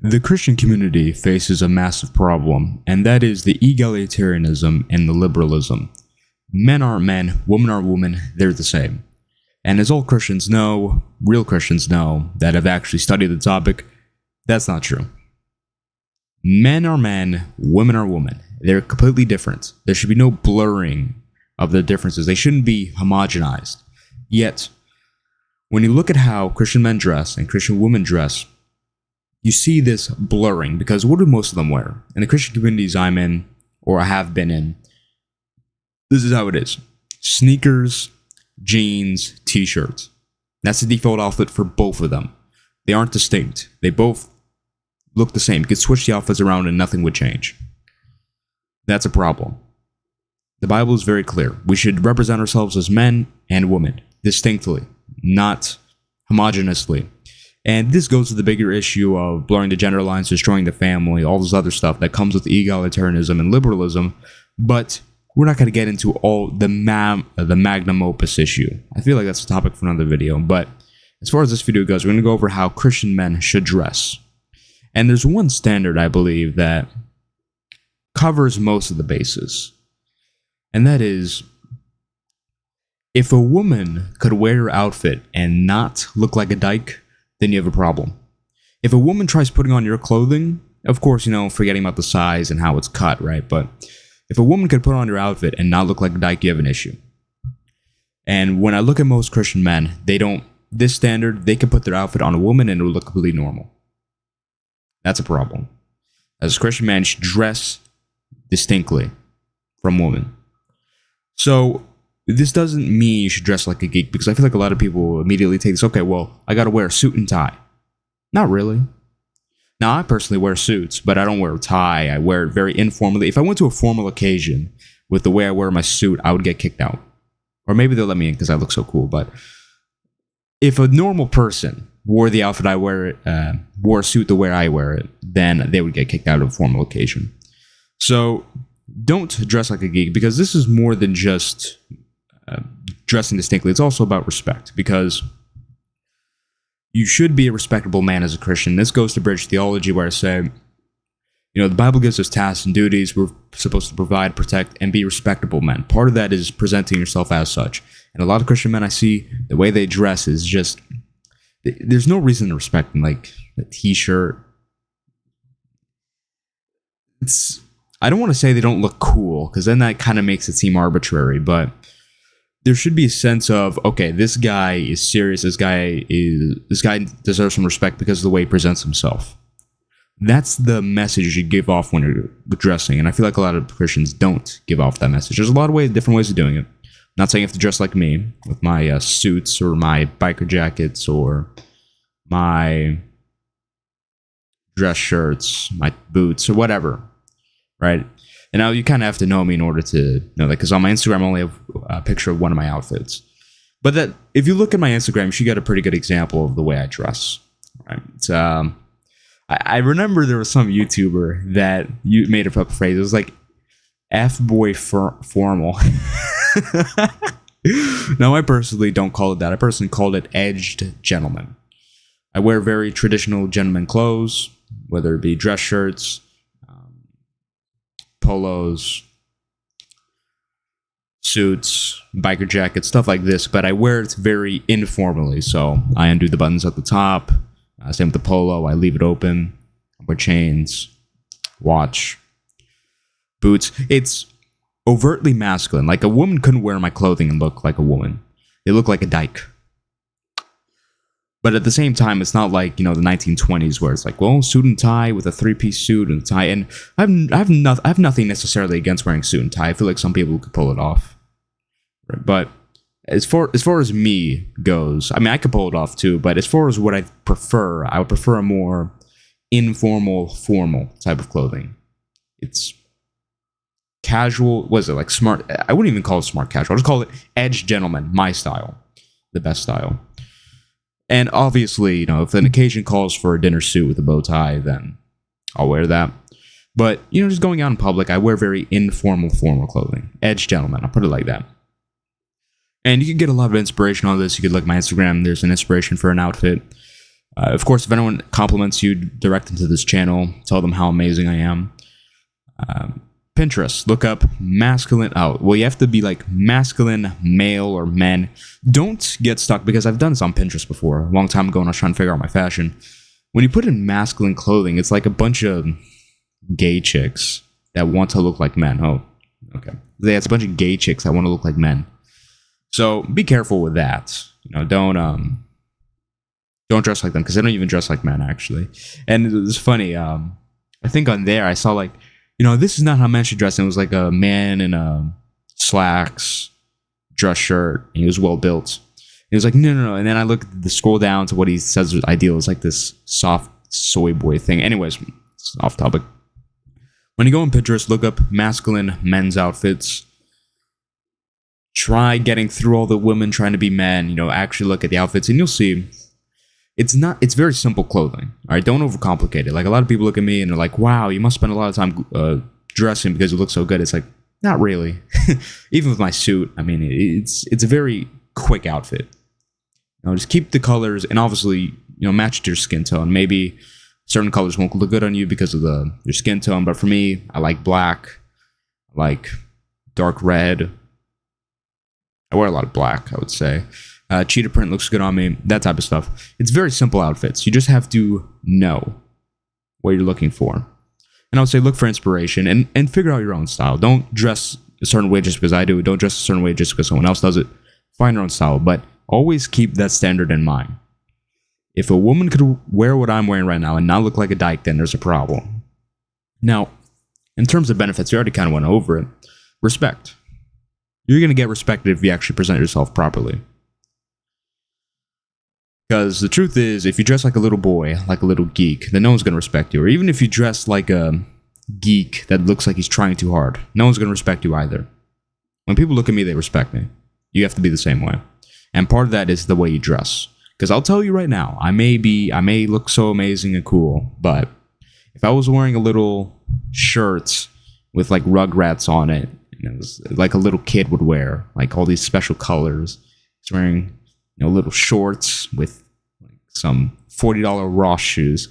The Christian community faces a massive problem, and that is the egalitarianism and the liberalism. Men aren't men, women aren't women, they're the same. And as all Christians know, real Christians know, that have actually studied the topic, that's not true. Men are men, women are women. They're completely different. There should be no blurring of the differences. They shouldn't be homogenized. Yet, when you look at how Christian men dress and Christian women dress, you see this blurring, because what do most of them wear? In the Christian communities I'm in, or I have been in, this is how it is. Sneakers, jeans, t-shirts. That's the default outfit for both of them. They aren't distinct. They both look the same. You could switch the outfits around and nothing would change. That's a problem. The Bible is very clear. We should represent ourselves as men and women, distinctly, not homogeneously. And this goes to the bigger issue of blurring the gender lines, destroying the family, all this other stuff that comes with egalitarianism and liberalism. But we're not going to get into all the magnum opus issue. I feel like that's a topic for another video. But as far as this video goes, we're going to go over how Christian men should dress. And there's one standard, I believe, that covers most of the bases. And that is, if a woman could wear her outfit and not look like a dyke, then you have a problem. If a woman tries putting on your clothing, of course, forgetting about the size and how it's cut, right? But if a woman could put on your outfit and not look like a dyke, you have an issue. And when I look at most Christian men, this standard, they can put their outfit on a woman and it will look completely normal. That's a problem. As a Christian man, you should dress distinctly from women. So this doesn't mean you should dress like a geek, because I feel like a lot of people immediately take this, okay, well, I gotta wear a suit and tie. Not really. Now, I personally wear suits, but I don't wear a tie. I wear it very informally. If I went to a formal occasion with the way I wear my suit, I would get kicked out. Or maybe they'll let me in because I look so cool, but if a normal person wore the outfit I wear, wore a suit the way I wear it, then they would get kicked out of a formal occasion. So don't dress like a geek, because this is more than just dressing distinctly. It's also about respect, because you should be a respectable man as a Christian. This goes to bridge theology, where I say, the Bible gives us tasks and duties. We're supposed to provide, protect, and be respectable men. Part of that is presenting yourself as such. And a lot of Christian men I see, the way they dress is just, there's no reason to respect them. Like a t-shirt. I don't want to say they don't look cool, because then that kind of makes it seem arbitrary, but there should be a sense of, okay, this guy is serious. This guy deserves some respect because of the way he presents himself. That's the message you should give off when you're dressing, and I feel like a lot of Christians don't give off that message. There's a lot of different ways of doing it. I'm not saying you have to dress like me with my suits or my biker jackets or my dress shirts, my boots, or whatever, right? And now you kind of have to know me in order to know that, because on my Instagram I only have a picture of one of my outfits. But that, if you look at my Instagram, you should get a pretty good example of the way I dress. Right? I remember there was some YouTuber that made up a phrase. It was like F-boy formal. Now, I personally don't call it that. I personally called it edged gentleman. I wear very traditional gentleman clothes, whether it be dress shirts, polos, suits, biker jackets, stuff like this, but I wear it very informally. So I undo the buttons at the top. Same with the polo, I leave it open. I wear chains, watch, boots. It's overtly masculine. Like, a woman couldn't wear my clothing and look like a woman. They look like a dyke. But at the same time, it's not like, the 1920s where it's like, well, suit and tie with a three-piece suit and tie. And I have nothing necessarily against wearing suit and tie. I feel like some people could pull it off. But as far as me goes, I mean, I could pull it off too. But as far as what I would prefer a more informal, formal type of clothing. It's casual. What is it, like smart? I wouldn't even call it smart casual. I'll just call it edge gentleman. My style, the best style. And obviously, if an occasion calls for a dinner suit with a bow tie, then I'll wear that. But, just going out in public, I wear very informal, formal clothing. Edge gentleman, I'll put it like that. And you can get a lot of inspiration on this. You could look at my Instagram. There's an inspiration for an outfit. Of course, if anyone compliments you, direct them to this channel. Tell them how amazing I am. Pinterest, look up masculine. Oh, well, you have to be like masculine, male, or men. Don't get stuck, because I've done this on Pinterest before, a long time ago when I was trying to figure out my fashion. When you put in masculine clothing, it's like a bunch of gay chicks that want to look like men. Oh, okay. Yeah, it's a bunch of gay chicks that want to look like men. So be careful with that. Don't dress like them, because they don't even dress like men, actually. And it was funny. I think on there I saw like, this is not how men should dress. And it was like a man in slacks, dress shirt, and he was well built. He was like, no. And then I scroll down to what he says was ideal. It's like this soft soy boy thing. Anyways, it's off topic. When you go on Pinterest, look up masculine men's outfits. Try getting through all the women trying to be men. Actually look at the outfits, and you'll see it's very simple clothing. All right, don't overcomplicate it. Like, a lot of people look at me and they're like, wow, you must spend a lot of time dressing because you look so good. It's like, not really. Even with my suit, I mean, it's a very quick outfit. Just keep the colors, and obviously, match it to your skin tone. Maybe certain colors won't look good on you because of your skin tone, but for me, I like black, I like dark red. I wear a lot of black, I would say. Cheetah print looks good on me, that type of stuff. It's very simple outfits. You just have to know what you're looking for. And I would say look for inspiration and figure out your own style. Don't dress a certain way just because I do. Don't dress a certain way just because someone else does it. Find your own style, but always keep that standard in mind. If a woman could wear what I'm wearing right now and not look like a dyke, then there's a problem. Now, in terms of benefits, we already kind of went over it. Respect. You're going to get respected if you actually present yourself properly. Because the truth is, if you dress like a little boy, like a little geek, then no one's going to respect you. Or even if you dress like a geek that looks like he's trying too hard, no one's going to respect you either. When people look at me, they respect me. You have to be the same way. And part of that is the way you dress. Because I'll tell you right now, I may look so amazing and cool, but if I was wearing a little shirt with like Rugrats on it, and it was like a little kid would wear, like all these special colors, he's wearing little shorts with like some $40 Ross shoes,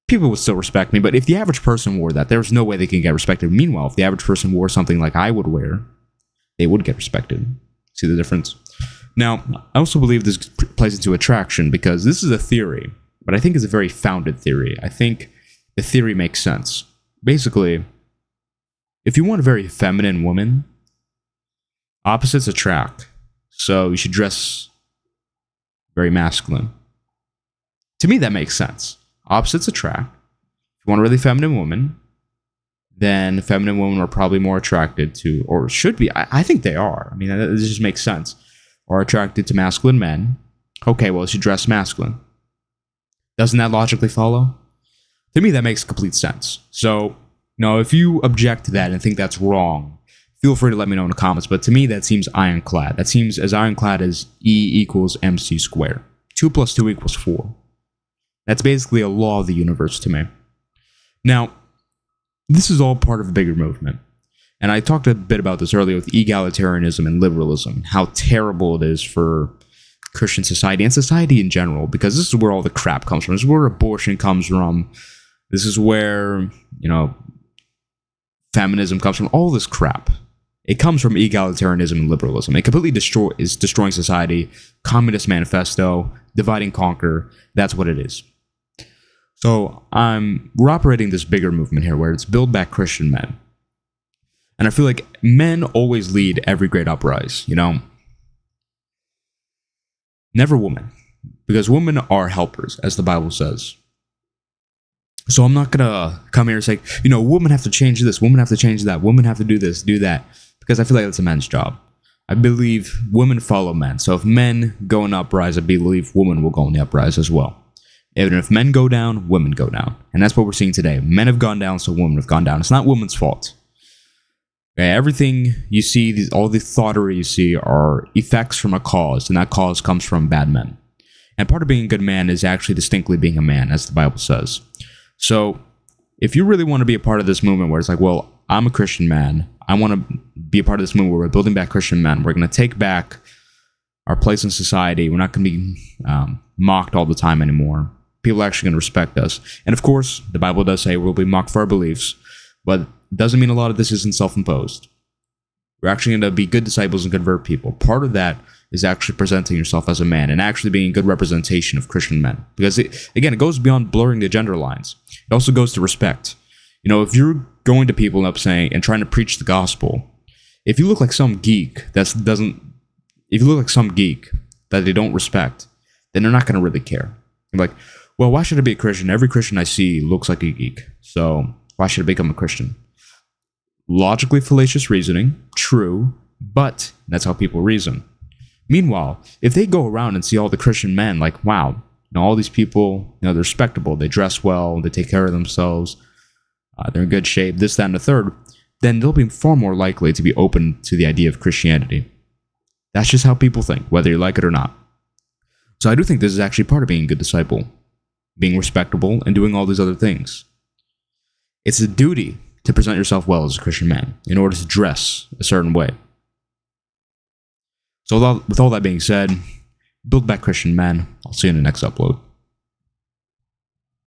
people would still respect me. But if the average person wore that, there's no way they can get respected. Meanwhile, if the average person wore something like I would wear, they would get respected. See the difference? Now, I also believe this plays into attraction, because this is a theory, but I think it's a very founded theory. I think the theory makes sense. Basically, if you want a very feminine woman, opposites attract. So you should dress very masculine. To me, that makes sense. Opposites attract. If you want a really feminine woman, then feminine women are probably more attracted to, or should be, I think they are. I mean, this just makes sense. Are attracted to masculine men. Okay, well, you should dress masculine. Doesn't that logically follow? To me, that makes complete sense. So, if you object to that and think that's wrong, feel free to let me know in the comments. But to me, that seems ironclad. That seems as ironclad as E equals MC squared. 2 plus 2 equals 4. That's basically a law of the universe to me. Now, this is all part of a bigger movement. And I talked a bit about this earlier with egalitarianism and liberalism, how terrible it is for Christian society and society in general, because this is where all the crap comes from. This is where abortion comes from. This is where, feminism comes from. All this crap. It comes from egalitarianism and liberalism. It completely is destroying society. Communist manifesto, divide and conquer. That's what it is. So we're operating this bigger movement here where it's build back Christian men. And I feel like men always lead every great uprising, Never women. Because women are helpers, as the Bible says. So I'm not going to come here and say, women have to change this, women have to change that, women have to do this, do that. Because I feel like that's a man's job. I believe women follow men. So if men go in uprise, I believe women will go in the uprise as well. Even if men go down, women go down. And that's what we're seeing today. Men have gone down, so women have gone down. It's not women's fault. Okay, everything you see, all the thoughterry you see are effects from a cause, and that cause comes from bad men. And part of being a good man is actually distinctly being a man, as the Bible says. So if you really want to be a part of this movement where it's like, well, I'm a Christian man, I want to be a part of this movement where we're building back Christian men, we're going to take back our place in society, we're not going to be mocked all the time anymore. People are actually going to respect us. And of course, the Bible does say we'll be mocked for our beliefs, but it doesn't mean a lot of this isn't self-imposed. We're actually going to be good disciples and convert people. Part of that is actually presenting yourself as a man and actually being a good representation of Christian men. Because, it goes beyond blurring the gender lines. It also goes to respect. If you're going to people and trying to preach the gospel, if you look like some geek that they don't respect, then they're not going to really care. You're like, well, why should I be a Christian? Every Christian I see looks like a geek, so why should I become a Christian? Logically fallacious reasoning, true, but that's how people reason. Meanwhile, if they go around and see all the Christian men, like, wow, all these people, they're respectable, they dress well, they take care of themselves, they're in good shape, this, that, and the third, then they'll be far more likely to be open to the idea of Christianity. That's just how people think, whether you like it or not. So I do think this is actually part of being a good disciple, being respectable and doing all these other things. It's a duty to present yourself well as a Christian man in order to dress a certain way. So with all that being said, build back Christian men. I'll see you in the next upload.